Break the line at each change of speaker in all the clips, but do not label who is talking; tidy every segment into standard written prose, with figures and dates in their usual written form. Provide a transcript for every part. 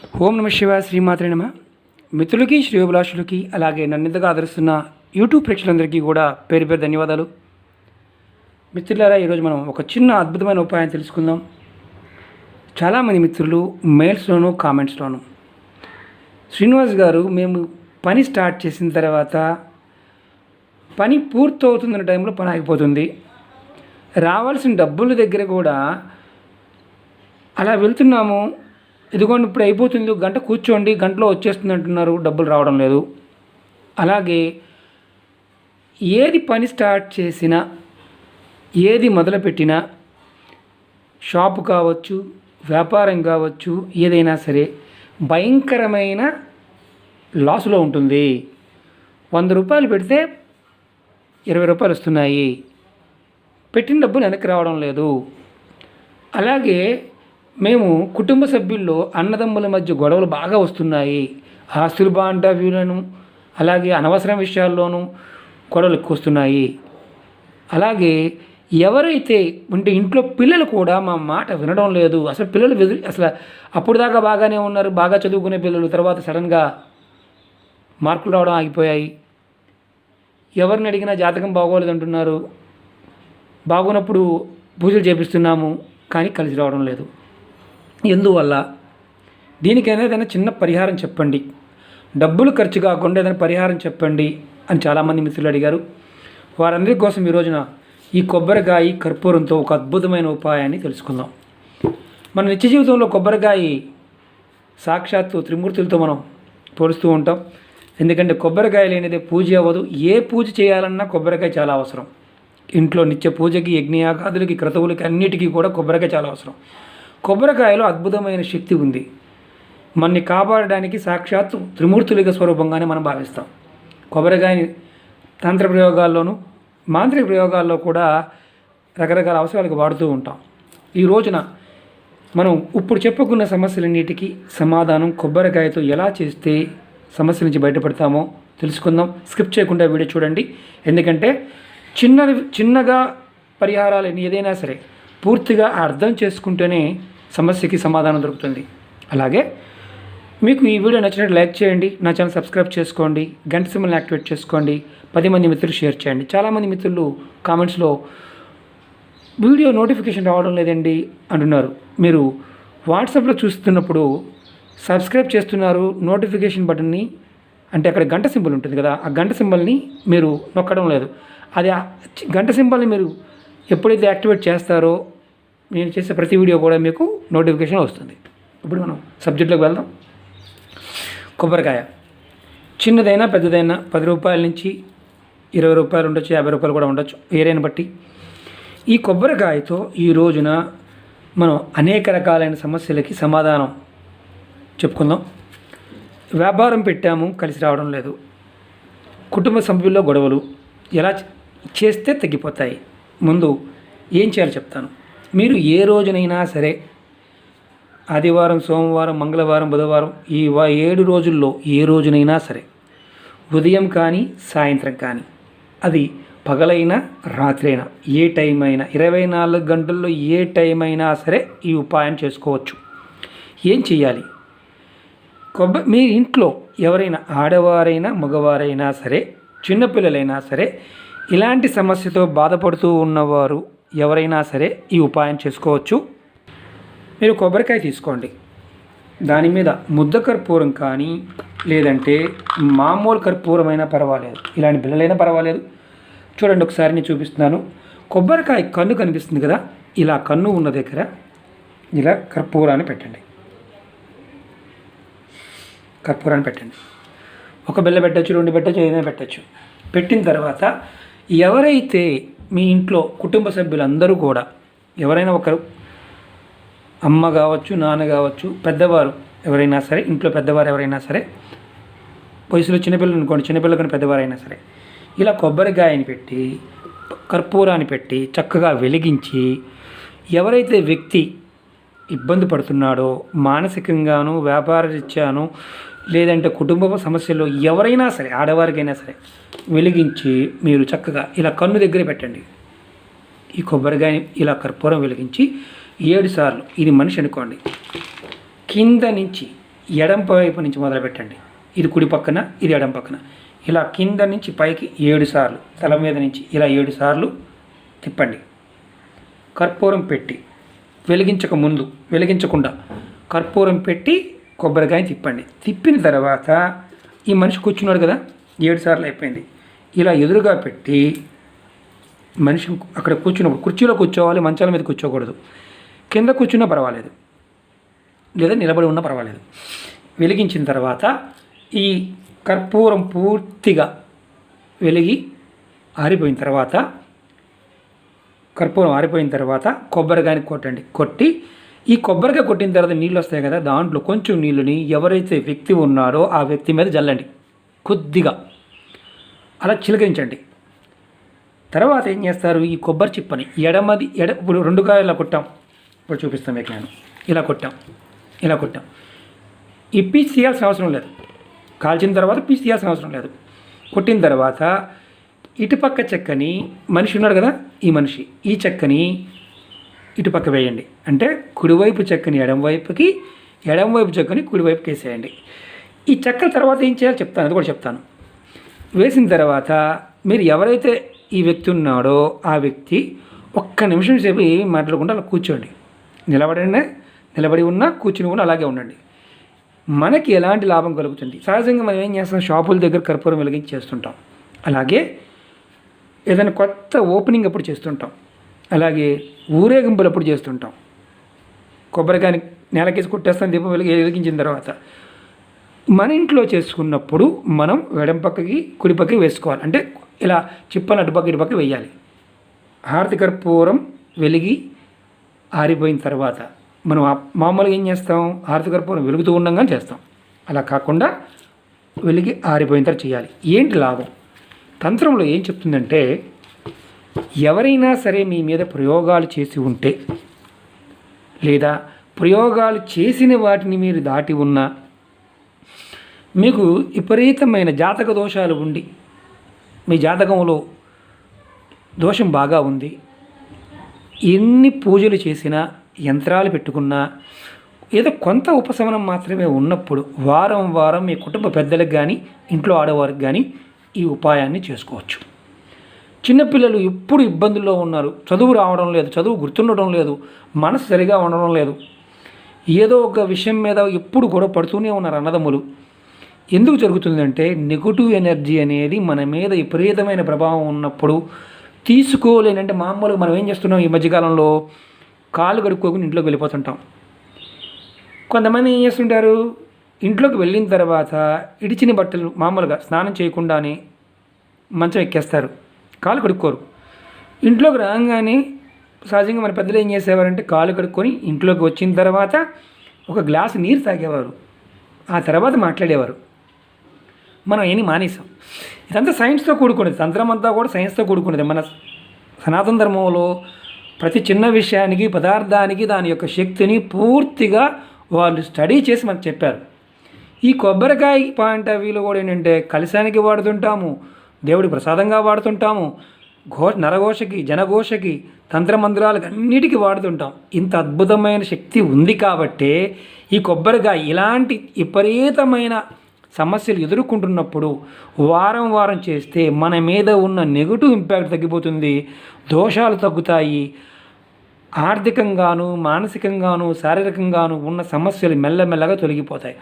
ఓం నమ శివాయ, శ్రీమాత్రే నమ. మిత్రులకి, శ్రేయోభిలాషులకి, అలాగే నన్నింతగా ఆదరిస్తున్న యూట్యూబ్ ప్రేక్షకులందరికీ కూడా పేరు పేరు ధన్యవాదాలు. మిత్రులారా, ఈరోజు మనం ఒక చిన్న అద్భుతమైన ఉపాయం తెలుసుకుందాం. చాలామంది మిత్రులు మెయిల్స్లోనూ కామెంట్స్లోనూ, శ్రీనివాస్ గారు మేము పని స్టార్ట్ చేసిన తర్వాత పని పూర్తవుతున్న టైంలో పని ఆగిపోతుంది, రావాల్సిన డబ్బుల దగ్గర కూడా అలా వెళ్తున్నాము, ఇదిగోండి ఇప్పుడు అయిపోతుంది, గంట కూర్చోండి, గంటలో వచ్చేస్తుంది అంటున్నారు, డబ్బులు రావడం లేదు. అలాగే ఏది పని స్టార్ట్ చేసినా, ఏది మొదలుపెట్టినా, షాపు కావచ్చు, వ్యాపారం కావచ్చు, ఏదైనా సరే భయంకరమైన లాసులో ఉంటుంది. 100 రూపాయలు పెడితే 20 రూపాయలు వస్తున్నాయి, పెట్టిన డబ్బులు వెనక్కి రావడం లేదు. అలాగే మేము కుటుంబ సభ్యుల్లో అన్నదమ్ముల మధ్య గొడవలు బాగా వస్తున్నాయి, ఆస్తులు బాంటవ్యులను అలాగే అనవసరం విషయాల్లోనూ గొడవలు ఎక్కువ వస్తున్నాయి. అలాగే ఎవరైతే అంటే ఇంట్లో పిల్లలు కూడా మా మాట వినడం లేదు, అసలు పిల్లలు అసలు అప్పుడు దాకా బాగానే ఉన్నారు, బాగా చదువుకునే పిల్లలు తర్వాత సడన్గా మార్కులు రావడం ఆగిపోయాయి. ఎవరిని అడిగినా జాతకం బాగోలేదు అంటున్నారు, బాగున్నప్పుడు పూజలు చేపిస్తున్నాము కానీ కలిసి రావడం లేదు. ఎందువల్ల? దీనికైనా ఏదైనా చిన్న పరిహారం చెప్పండి, డబ్బులు ఖర్చు కాకుండా ఏదైనా పరిహారం చెప్పండి అని చాలామంది మిత్రులు అడిగారు. వారందరి కోసం ఈ రోజున ఈ కొబ్బరికాయ కర్పూరంతో ఒక అద్భుతమైన ఉపాయాన్ని తెలుసుకుందాం. మన నిత్య జీవితంలో కొబ్బరికాయ సాక్షాత్తు త్రిమూర్తులతో మనం పోలుస్తూ ఉంటాం. ఎందుకంటే కొబ్బరికాయ లేనిదే పూజ అవ్వదు. ఏ పూజ చేయాలన్నా కొబ్బరికాయ చాలా అవసరం. ఇంట్లో నిత్య పూజకి, యజ్ఞయాగాదులకి, క్రతువులకి అన్నిటికీ కూడా కొబ్బరికాయ చాలా అవసరం. కొబ్బరికాయలో అద్భుతమైన శక్తి ఉంది. మనని కాపాడడానికి సాక్షాత్తు త్రిమూర్తులిక స్వరూపంగానే మనం భావిస్తాం. కొబ్బరికాయని తంత్ర ప్రయోగాల్లోనూ, మాంత్రిక ప్రయోగాల్లో కూడా రకరకాల అవసరాలకు వాడుతూ ఉంటాం. ఈ రోజున మనం ఇప్పుడు చెప్పుకున్న సమస్యలన్నిటికీ సమాధానం కొబ్బరికాయతో ఎలా చేస్తే సమస్యల నుంచి బయటపడతామో తెలుసుకుందాం. స్కిప్ చేయకుండా వీడియో చూడండి. ఎందుకంటే చిన్నగా పరిహారాలు ఏదైనా సరే పూర్తిగా అర్థం చేసుకుంటేనే సమస్యకి సమాధానం దొరుకుతుంది. అలాగే మీకు ఈ వీడియో నచ్చినట్టు లైక్ చేయండి, నా ఛానల్ సబ్స్క్రైబ్ చేసుకోండి, గంట సింబల్ని యాక్టివేట్ చేసుకోండి, 10 మంది మిత్రులు షేర్ చేయండి. చాలామంది మిత్రులు కామెంట్స్లో వీడియో నోటిఫికేషన్ రావడం లేదండి అంటున్నారు. మీరు వాట్సాప్లో చూస్తున్నప్పుడు సబ్స్క్రైబ్ చేస్తున్నారు, నోటిఫికేషన్ బటన్ని అంటే అక్కడ గంట సింబల్ ఉంటుంది కదా, ఆ గంట సింబల్ని మీరు నొక్కడం లేదు. అది గంట సింబల్ని మీరు ఎప్పుడైతే యాక్టివేట్ చేస్తారో నేను చేసే ప్రతి వీడియో కూడా మీకు నోటిఫికేషన్ వస్తుంది. ఇప్పుడు మనం సబ్జెక్ట్లోకి వెళ్దాం. కొబ్బరికాయ చిన్నదైనా పెద్దదైనా 10 రూపాయల నుంచి 20 రూపాయలు ఉండొచ్చు, 50 రూపాయలు కూడా ఉండొచ్చు, ఏరియాని బట్టి. ఈ కొబ్బరికాయతో ఈ రోజున మనం అనేక రకాలైన సమస్యలకి సమాధానం చెప్పుకుందాం. వ్యాపారం పెట్టాము, కలిసి రావడం లేదు, కుటుంబ సభ్యుల్లో గొడవలు ఎలా చేస్తే తగ్గిపోతాయి. ముందు ఏం చేయాలో చెప్తాను. మీరు ఏ రోజునైనా సరే ఆదివారం, సోమవారం, మంగళవారం, బుధవారం ఈ 7 రోజుల్లో ఏ రోజునైనా సరే ఉదయం కానీ సాయంత్రం కానీ, అది పగలైనా రాత్రి అయినా, ఏ టైం అయినా 24 గంటల్లో ఏ టైం అయినా సరే ఈ ఉపాయం చేసుకోవచ్చు. ఏం చేయాలి? మీ ఇంట్లో ఎవరైనా ఆడవారైనా మగవారైనా సరే, చిన్నపిల్లలైనా సరే, ఇలాంటి సమస్యతో బాధపడుతూ ఉన్నవారు ఎవరైనా సరే ఈ ఉపాయం చేసుకోవచ్చు. మీరు కొబ్బరికాయ తీసుకోండి, దాని మీద ముద్ద కర్పూరం కానీ లేదంటే మామూలు కర్పూరమైనా పర్వాలేదు, ఇలాంటి బిళ్ళలైనా పర్వాలేదు. చూడండి, ఒకసారి నేను చూపిస్తున్నాను. కొబ్బరికాయ కన్ను కనిపిస్తుంది కదా, ఇలా కన్ను ఉన్న దగ్గర ఇలా కర్పూరాన్ని పెట్టండి. కర్పూరాన్ని పెట్టండి. ఒక బిళ్ళ పెట్టచ్చు, 2 పెట్టచ్చు, ఏదైనా పెట్టచ్చు. పెట్టిన తర్వాత ఎవరైతే మీ ఇంట్లో కుటుంబ సభ్యులందరూ కూడా, ఎవరైనా ఒకరు, అమ్మ కావచ్చు, నాన్న కావచ్చు, పెద్దవారు ఎవరైనా సరే, ఇంట్లో పెద్దవారు ఎవరైనా సరే, వయసులో చిన్నపిల్లలు అనుకోండి, చిన్నపిల్లలు కానీ పెద్దవారైనా సరే, ఇలా కొబ్బరికాయని పెట్టి కర్పూరాన్ని పెట్టి చక్కగా వెలిగించి, ఎవరైతే వ్యక్తి ఇబ్బంది పడుతున్నాడో మానసికంగాను, వ్యాపార రీత్యాను, లేదంటే కుటుంబ సమస్యల్లో ఎవరైనా సరే, ఆడవారికైనా సరే వెలిగించి మీరు చక్కగా ఇలా కన్ను దగ్గర పెట్టండి. ఈ కొబ్బరికాయని ఇలా కర్పూరం వెలిగించి 7 సార్లు, ఇది మనిషి అనుకోండి, కింద నుంచి ఎడం వైపు నుంచి మొదలుపెట్టండి. ఇది కుడి పక్కన, ఇది ఎడం పక్కన. ఇలా కింద నుంచి పైకి 7 సార్లు, తల మీద నుంచి ఇలా 7 సార్లు తిప్పండి. కర్పూరం పెట్టి వెలిగించకుండా కర్పూరం పెట్టి కొబ్బరికాయ తిప్పండి. తిప్పిన తర్వాత ఈ మనిషి కూర్చున్నాడు కదా, 7 సార్లు అయిపోయింది. ఇలా ఎదురుగా పెట్టి మనిషి అక్కడ కూర్చున్నప్పుడు కుర్చీలో కూర్చోవాలి, మంచాల మీద కూర్చోకూడదు. కింద కూర్చున్నా పర్వాలేదు, లేదా నిలబడి ఉన్నా పర్వాలేదు. వెలిగించిన తర్వాత ఈ కర్పూరం పూర్తిగా వెలిగి ఆరిపోయిన తర్వాత కొబ్బరికాయని కొట్టండి. కొట్టి ఈ కొబ్బరికాయ కొట్టిన తర్వాత నీళ్ళు వస్తాయి కదా, దాంట్లో కొంచెం నీళ్ళని ఎవరైతే వ్యక్తి ఉన్నారో ఆ వ్యక్తి మీద జల్లండి. కొద్దిగా అలా చిలకరించండి. తర్వాత ఏం చేస్తారు, ఈ కొబ్బరి చిప్పని ఇప్పుడు 2 కాయలు ఇలా కొట్టాం. ఇప్పుడు చూపిస్తాం మీకు నేను. ఇలా కొట్టాం. ఈ పీస్ తీయాల్సిన అవసరం లేదు. కాల్చిన తర్వాత పీస్ తీయాల్సిన అవసరం లేదు. కొట్టిన తర్వాత ఇటుపక్క చెక్కని, మనిషి ఉన్నాడు కదా ఈ మనిషి, ఈ చెక్కని ఇటుపక్క వేయండి. అంటే కుడివైపు చెక్కని ఎడంవైపుకి, ఎడంవైపు చెక్కని కుడివైపుకి వేసేయండి. ఈ చెక్కల తర్వాత ఏం చేయాలో చెప్తాను, అది కూడా చెప్తాను. వేసిన తర్వాత మీరు ఎవరైతే ఈ వ్యక్తి ఉన్నాడో ఆ వ్యక్తి ఒక్క నిమిషం సేపు ఏమి మాట్లాడకుండా అలా కూర్చోండి. నిలబడి ఉన్నా కూర్చుని ఉన్నా అలాగే ఉండండి. మనకి ఎలాంటి లాభం కలుగుతుంది? సహజంగా మనం ఏం చేస్తాం, షాపుల దగ్గర కర్పూరం వెలిగించి చేస్తుంటాం. అలాగే ఏదైనా కొత్త ఓపెనింగ్ అప్పుడు చేస్తుంటాం. అలాగే ఊరేగింపులప్పుడు చేస్తుంటాం. కొబ్బరికాయని నేలకేసి కొట్టేస్తాం దీపం వెలిగించిన తర్వాత. మన ఇంట్లో చేసుకున్నప్పుడు మనం ఎడం పక్కకి కుడి పక్కకి వేసుకోవాలి. అంటే ఇలా చిప్పలు ఇటుపక్క వేయాలి. హారతి కర్పూరం వెలిగి ఆరిపోయిన తర్వాత మనం మామూలుగా ఏం చేస్తాం, హారతి కర్పూరం వెలుగుతూ ఉండగానే చేస్తాం. అలా కాకుండా వెలిగి ఆరిపోయిన తర్వాత చేయాలి. ఏంటి లాభం? తంత్రంలో ఏం చెప్తుందంటే, ఎవరైనా సరే మీ మీద ప్రయోగాలు చేసి ఉంటే, లేదా ప్రయోగాలు చేసిన వాటిని మీరు దాటి ఉన్నా, మీకు విపరీతమైన జాతక దోషాలు ఉండి, మీ జాతకంలో దోషం బాగా ఉంది, ఎన్ని పూజలు చేసినా, యంత్రాలు పెట్టుకున్నా, ఏదో కొంత ఉపశమనం మాత్రమే ఉన్నప్పుడు వారం మీ కుటుంబ పెద్దలకు కానీ ఇంట్లో ఆడవారికి కానీ ఈ ఉపాయాన్ని చేసుకోవచ్చు. చిన్నపిల్లలు ఎప్పుడు ఇబ్బందుల్లో ఉన్నారు, చదువు రావడం లేదు, చదువు గుర్తుండడం లేదు, మనసు సరిగా ఉండడం లేదు, ఏదో ఒక విషయం మీద ఎప్పుడు గొడవ పడుతూనే ఉన్నారు అన్నదమ్ములు. ఎందుకు జరుగుతుందంటే, నెగటివ్ ఎనర్జీ అనేది మన మీద విపరీతమైన ప్రభావం ఉన్నప్పుడు తీసుకోలేనంటే, మామూలుగా మనం ఏం చేస్తున్నాం, ఈ మధ్యకాలంలో కాళ్ళు కడుక్కోకుండా ఇంట్లోకి వెళ్ళిపోతుంటాం. కొంతమంది ఏం చేస్తుంటారు, ఇంట్లోకి వెళ్ళిన తర్వాత ఇడిచిన బట్టలు మామూలుగా స్నానం చేయకుండానే మంచం ఎక్కేస్తారు, కాళ్ళు కడుక్కోరు. ఇంట్లోకి రాగానే సహజంగా మన పెద్దలు ఏం చేసేవారంటే, కాళ్ళు కడుక్కొని ఇంట్లోకి వచ్చిన తర్వాత ఒక గ్లాసు నీరు తాగేవారు, ఆ తర్వాత మాట్లాడేవారు. మనం ఏమీ మానేసాం. ఇదంతా సైన్స్తో కూడుకునేది, తంత్రం అంతా కూడా సైన్స్తో కూడుకునేది. మన సనాతన ధర్మంలో ప్రతి చిన్న విషయానికి, పదార్థానికి దాని యొక్క శక్తిని పూర్తిగా వాళ్ళు స్టడీ చేసి మనకు చెప్పారు. ఈ కొబ్బరికాయ పాయింట్ ఆఫ్ వ్యూలో కూడా ఏంటంటే, కలశానికి వాడుతుంటాము, దేవుడి ప్రసాదంగా వాడుతుంటాము, నరఘోషకి, జనఘోషకి, తంత్రమంత్రాలకు అన్నిటికీ వాడుతుంటాం. ఇంత అద్భుతమైన శక్తి ఉంది కాబట్టే ఈ కొబ్బరికాయ ఇలాంటి విపరీతమైన సమస్యలు ఎదుర్కొంటున్నప్పుడు వారం చేస్తే మన మీద ఉన్న నెగటివ్ ఇంపాక్ట్ తగ్గిపోతుంది, దోషాలు తగ్గుతాయి, ఆర్థికంగాను, మానసికంగాను, శారీరకంగాను ఉన్న సమస్యలు మెల్లమెల్లగా తొలగిపోతాయి.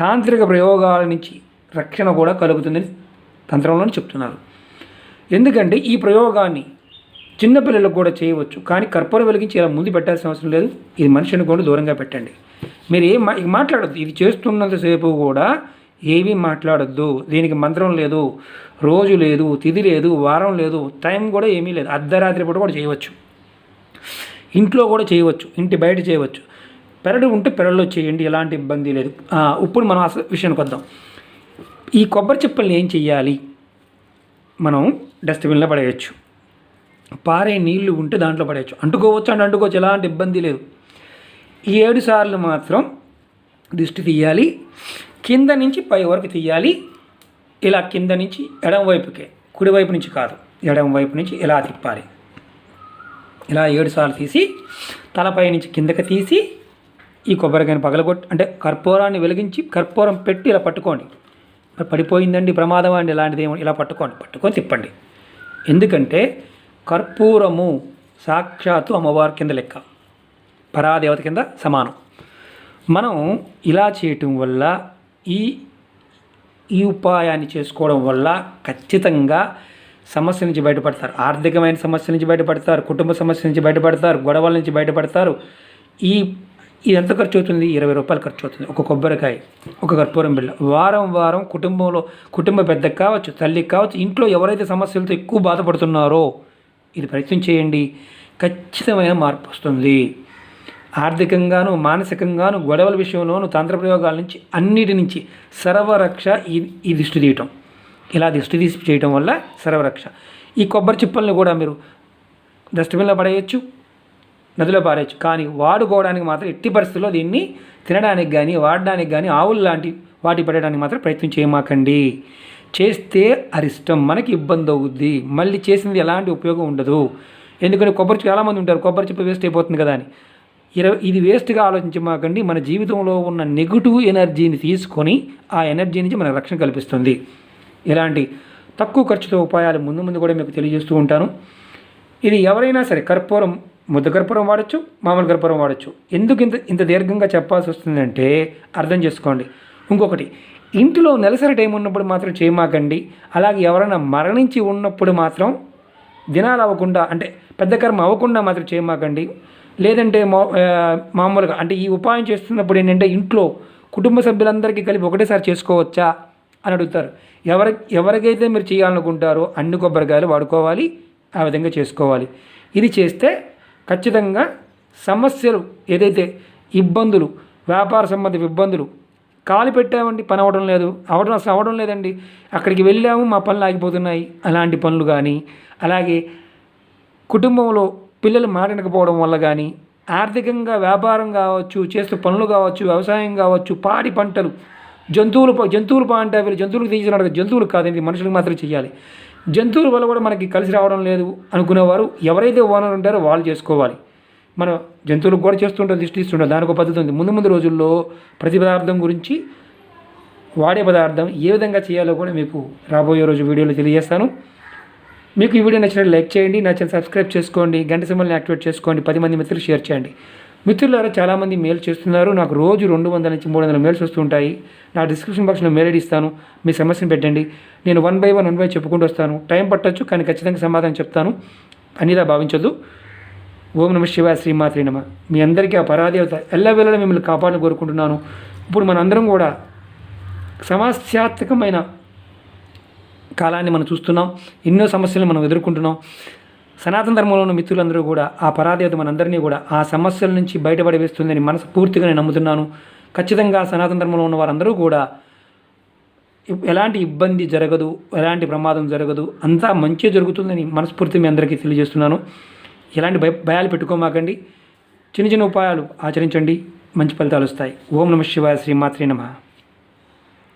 తాంత్రిక ప్రయోగాల నుంచి రక్షణ కూడా కలుగుతుందని తంత్రంలోనే చెప్తున్నారు. ఎందుకంటే ఈ ప్రయోగాన్ని చిన్నపిల్లలకు కూడా చేయవచ్చు, కానీ కర్పూరం వెలిగించి ఇలా ముందు పెట్టాల్సిన అవసరం లేదు. ఇది మనిషిని కూడా దూరంగా పెట్టండి. మీరు ఏం మాట్లాడొద్దు, ఇది చేస్తున్నంతసేపు కూడా ఏమీ మాట్లాడొద్దు. దీనికి మంత్రం లేదు, రోజు లేదు, తిథి లేదు, వారం లేదు, టైం కూడా ఏమీ లేదు. అర్ధరాత్రి పూట కూడా చేయవచ్చు, ఇంట్లో కూడా చేయవచ్చు, ఇంటి బయట చేయవచ్చు. పెరడు ఉంటే పెరడులో చేయండి, ఎలాంటి ఇబ్బంది లేదు. ఇప్పుడు మనం అసలు విషయానికి వద్దాం. ఈ కొబ్బరి చిప్పల్ని ఏం చెయ్యాలి? మనం డస్ట్బిన్లో పడేయచ్చు, పారే నీళ్లు ఉంటే దాంట్లో పడేయచ్చు, అంటుకోవచ్చు, ఎలాంటి ఇబ్బంది లేదు. ఈ 7 సార్లు మాత్రం దిష్టి తీయాలి, కింద నుంచి పై వరకు తీయాలి. ఇలా కింద నుంచి ఎడం వైపుకే, కుడివైపు నుంచి కాదు, ఎడం వైపు నుంచి ఇలా తిప్పాలి. ఇలా 7 సార్లు తీసి తలపై నుంచి కిందకి తీసి ఈ కొబ్బరికాయని అంటే కర్పూరాన్ని వెలిగించి కర్పూరం పెట్టి ఇలా పట్టుకోండి. పడిపోయిందండి ప్రమాదం అండి ఇలాంటిది ఏమో ఇలా పట్టుకొని తిప్పండి. ఎందుకంటే కర్పూరము సాక్షాత్తు అమ్మవారి కింద లెక్క, పరాదేవత కింద సమానం. మనం ఇలా చేయటం వల్ల ఈ ఉపాయాన్ని చేసుకోవడం వల్ల ఖచ్చితంగా సమస్య నుంచి బయటపడతారు. ఆర్థికమైన సమస్య నుంచి బయటపడతారు, కుటుంబ సమస్య నుంచి బయటపడతారు, గొడవల నుంచి బయటపడతారు. ఇది ఎంత ఖర్చు అవుతుంది? 20 రూపాయలు ఖర్చు అవుతుంది ఒక కొబ్బరికాయ, ఒక కర్పూరం బిళ్ళ. వారం కుటుంబ పెద్దకి కావచ్చు, తల్లికి కావచ్చు, ఇంట్లో ఎవరైతే సమస్యలతో ఎక్కువ బాధపడుతున్నారో ఇది ప్రయత్నం చేయండి. ఖచ్చితమైన మార్పు వస్తుంది. ఆర్థికంగాను, మానసికంగాను, గొడవల విషయంలోనూ, తంత్రప్రయోగాల నుంచి, అన్నిటి నుంచి సర్వరక్ష ఈ దిష్టి తీయటం. ఇలా దిష్టి తీసి చేయటం వల్ల సర్వరక్ష. ఈ కొబ్బరి చిప్పల్ని కూడా మీరు డస్ట్బిన్లో పడేయచ్చు, నదిలో పారేయచ్చు. కానీ వాడుకోవడానికి మాత్రం ఎట్టి పరిస్థితుల్లో దీన్ని తినడానికి కానీ, వాడడానికి కానీ, ఆవులు లాంటి వాటి పడేయడానికి మాత్రం ప్రయత్నం చేయమాకండి. చేస్తే అరిష్టం, మనకి ఇబ్బంది అవుద్ది, మళ్ళీ చేసింది ఎలాంటి ఉపయోగం ఉండదు. ఎందుకంటే చాలామంది ఉంటారు కొబ్బరి చిప్ప వేస్ట్ అయిపోతుంది కదా అని. ఇది వేస్ట్గా ఆలోచించమాకండి. మన జీవితంలో ఉన్న నెగిటివ్ ఎనర్జీని తీసుకొని ఆ ఎనర్జీ నుంచి మనకు రక్షణ కల్పిస్తుంది. ఇలాంటి తక్కువ ఖర్చుతో ఉపాయాలు ముందు కూడా మీకు తెలియజేస్తూ ఉంటాను. ఇది ఎవరైనా సరే ముద్ద కర్పూరం వాడచ్చు, మామూలు కర్పూరం వాడచ్చు. ఎందుకు ఇంత దీర్ఘంగా చెప్పాల్సి వస్తుందంటే అర్థం చేసుకోండి. ఇంకొకటి, ఇంటిలో నెలసరి టైం ఉన్నప్పుడు మాత్రం చేయమాకండి. అలాగే ఎవరైనా మరణించి ఉన్నప్పుడు మాత్రం దినాలు అవ్వకుండా, అంటే పెద్ద కర్మ అవ్వకుండా మాత్రం చేయమాకండి. లేదంటే మామూలుగా అంటే ఈ ఉపాయం చేస్తున్నప్పుడు ఏంటంటే ఇంట్లో కుటుంబ సభ్యులందరికీ కలిపి ఒకటేసారి చేసుకోవచ్చా అని అడుగుతారు. ఎవరికైతే మీరు చేయాలనుకుంటారో అన్ని కొబ్బరికాయలు వాడుకోవాలి, ఆ విధంగా చేసుకోవాలి. ఇది చేస్తే ఖచ్చితంగా సమస్యలు ఏదైతే ఇబ్బందులు, వ్యాపార సంబంధిత ఇబ్బందులు, కాలు పెట్టామండి పని అవడం లేదండి, అక్కడికి వెళ్ళాము మా పనులు ఆగిపోతున్నాయి, అలాంటి పనులు కానీ, అలాగే కుటుంబంలో పిల్లలు మాట్లాడకపోవడం వల్ల కానీ, ఆర్థికంగా వ్యాపారం కావచ్చు, చేస్తూ పనులు కావచ్చు, వ్యవసాయం కావచ్చు, పాడి పంటలు, జంతువులు అంటే వీళ్ళు జంతువులకు తీసినాడు, జంతువులు కాదండి, మనుషులకు మాత్రం చేయాలి. జంతువుల వల్ల కూడా మనకి కలిసి రావడం లేదు అనుకునేవారు ఎవరైతే ఓనర్ ఉంటారో వాళ్ళు చేసుకోవాలి. మనం జంతువులకు కూడా చేస్తుంటాం, దిష్టి ఇస్తుంటాం, దానికి ఒక పద్ధతి ఉంది. ముందు రోజుల్లో ప్రతి పదార్థం గురించి, వాడే పదార్థం ఏ విధంగా చేయాలో కూడా మీకు రాబోయే రోజు వీడియోలో తెలియజేస్తాను. మీకు ఈ వీడియో నచ్చినట్టు లైక్ చేయండి, నా ఛానల్ సబ్స్క్రైబ్ చేసుకోండి, గంట సింబల్ని యాక్టివేట్ చేసుకోండి, 10 మంది మిత్రులు షేర్ చేయండి. మిత్రులారా చాలామంది మెయిల్ చేస్తున్నారు, నాకు రోజు 200 నుంచి 300 మెయిల్స్ వస్తుంటాయి. నా డిస్క్రిప్షన్ బాక్స్లో మెయిల్ ఐడి ఇస్తాను, మీ సమస్యను పెట్టండి. నేను వన్ బై వన్ చెప్పుకుంటూ వస్తాను. టైం పట్టచ్చు, కానీ ఖచ్చితంగా సమాధానం చెప్తాను, అన్నిదా భావించదు. ఓం నమః శివాయ, శ్రీమాత్రే నమః. మీ అందరికీ ఆ పరాదేవత ఎల్లవేళలా మిమ్మల్ని కాపాడాలని కోరుకుంటున్నాను. ఇప్పుడు మనందరం కూడా సమస్యాత్మకమైన కాలాన్ని మనం చూస్తున్నాం, ఎన్నో సమస్యలు మనం ఎదుర్కొంటున్నాం. సనాతన ధర్మంలో ఉన్న మిత్రులందరూ కూడా ఆ పరాదేవత మనందరినీ కూడా ఆ సమస్యల నుంచి బయటపడవేస్తుందని మనస్ఫూర్తిగా నేను నమ్ముతున్నాను. ఖచ్చితంగా సనాతన ధర్మంలో ఉన్న వారందరూ కూడా ఎలాంటి ఇబ్బంది జరగదు, ఎలాంటి ప్రమాదం జరగదు, అంతా మంచి జరుగుతుందని మనస్ఫూర్తి మీ అందరికీ తెలియజేస్తున్నాను. ఎలాంటి భయాలు పెట్టుకోమాకండి, చిన్న ఉపాయాలు ఆచరించండి, మంచి ఫలితాలు వస్తాయి. ఓం నమః శివాయ, శ్రీమాత్రే నమః.